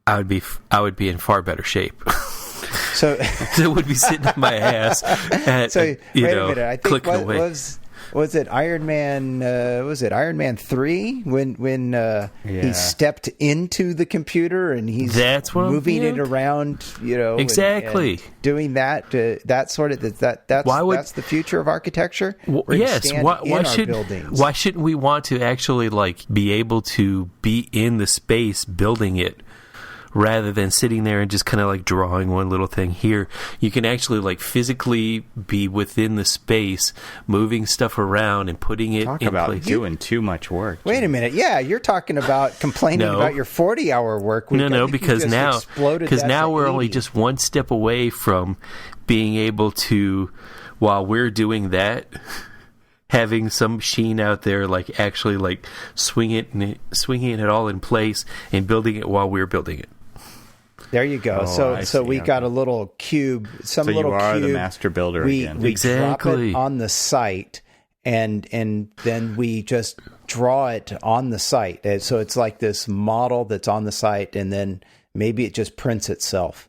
I would be in far better shape. So it would be sitting on my ass at, wait a minute. I think clicking away. Was it Iron Man? Was it Iron Man 3 when he stepped into the computer and he's moving it around? Exactly and doing that. That sort of that's the future of architecture. Yes. Why shouldn't we want to actually be able to be in the space building it? Rather than sitting there and just kind of drawing one little thing here, you can actually physically be within the space, moving stuff around and putting it in place. Talk about doing too much work. Wait a minute. Yeah, you're talking about complaining about your 40-hour work week. Because now we're only just one step away from being able to, while we're doing that, having some machine out there like actually like swinging it all in place and building it while we're building it. There you go. So we got a little cube. So you are cube. The master builder again. We exactly. drop it on the site, and then we just draw it on the site. And so it's like this model that's on the site, and then maybe it just prints itself.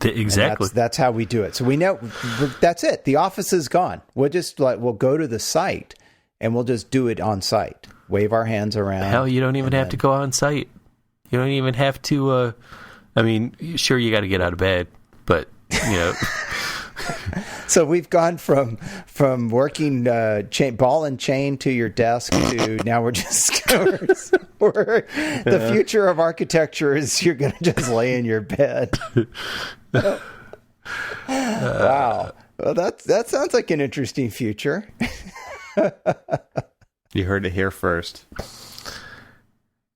Exactly. That's how we do it. So we know that's it. The office is gone. We'll go to the site and we'll just do it on site. Wave our hands around. Hell, you don't even have to go on site. You don't even have to. I mean, sure, you got to get out of bed, but you know. So we've gone from working ball and chain to your desk to now we're just the future of architecture is you're going to just lay in your bed. Wow. Well, that sounds like an interesting future. You heard it here first.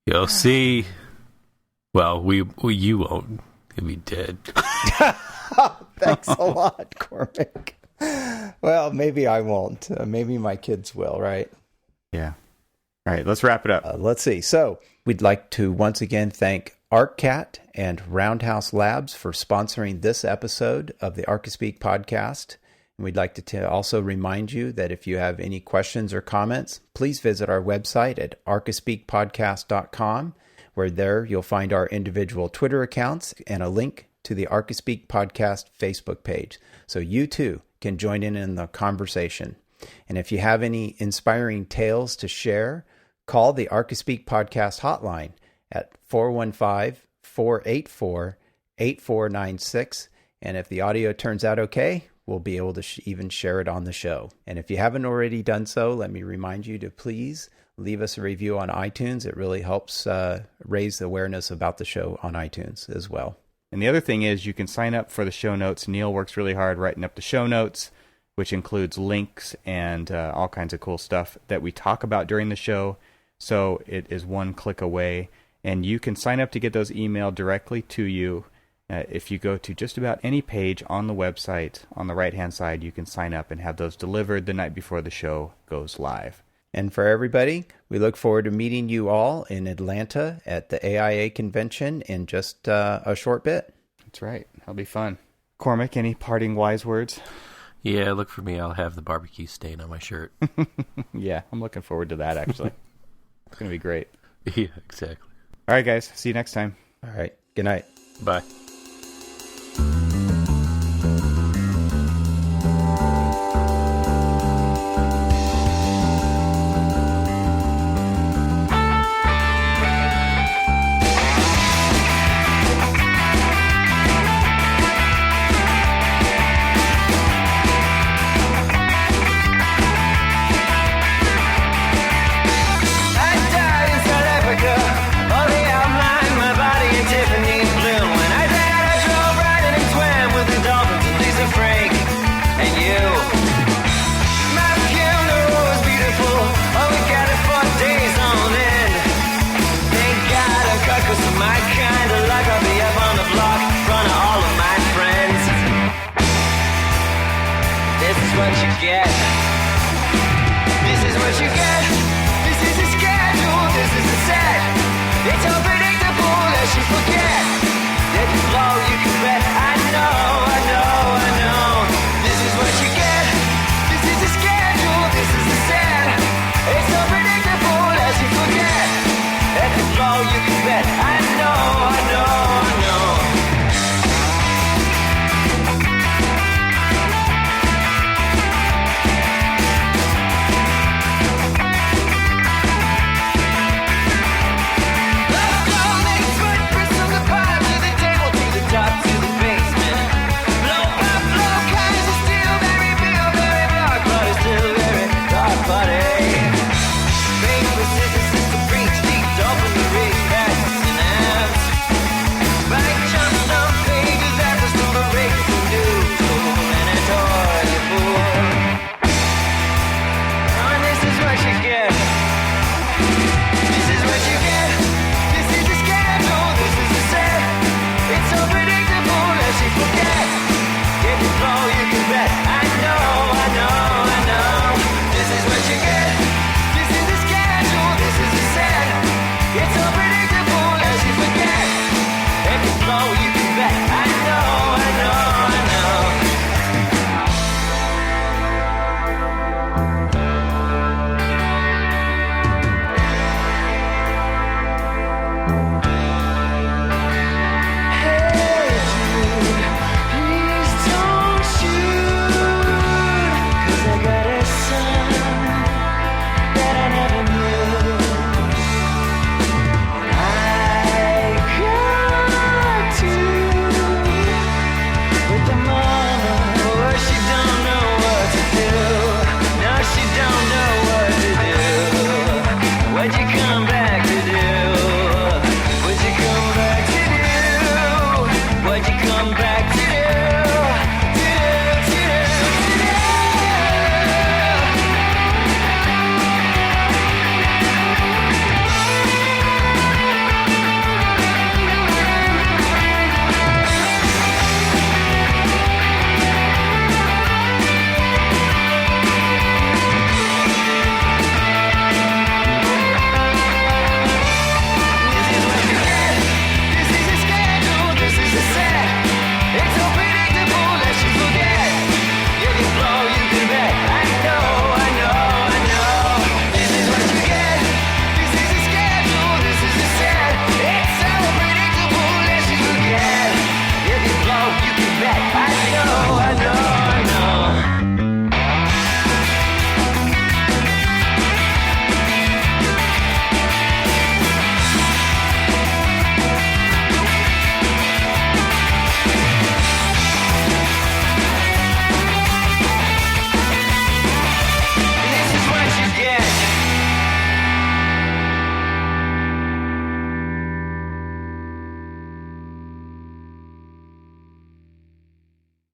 You'll see. Well, you won't. You'll be dead. Thanks a lot, Cormac. Well, maybe I won't. Maybe my kids will, right? Yeah. All right, let's wrap it up. Let's see. So we'd like to once again thank ArcCat and Roundhouse Labs for sponsoring this episode of the Archispeak podcast. And we'd like to also remind you that if you have any questions or comments, please visit our website at archispeakpodcast.com, where there you'll find our individual Twitter accounts and a link to the Archispeak podcast Facebook page. So you too can join in the conversation. And if you have any inspiring tales to share, call the Archispeak podcast hotline at 415-484-8496. And if the audio turns out okay, we'll be able to even share it on the show. And if you haven't already done so, let me remind you to please leave us a review on iTunes. It really helps raise the awareness about the show on iTunes as well. And the other thing is you can sign up for the show notes. Neil works really hard writing up the show notes, which includes links and all kinds of cool stuff that we talk about during the show. So it is one click away. And you can sign up to get those emailed directly to you. If you go to just about any page on the website, on the right-hand side, you can sign up and have those delivered the night before the show goes live. And for everybody, we look forward to meeting you all in Atlanta at the AIA convention in just a short bit. That's right. That'll be fun. Cormac, any parting wise words? Yeah, look for me. I'll have the barbecue stain on my shirt. Yeah, I'm looking forward to that, actually. It's going to be great. Yeah, exactly. All right, guys. See you next time. All right. Good night. Bye. What you get. This is what you get. This is a schedule. This is a set. It's unpredictable as you forget. If you blow, you can bet.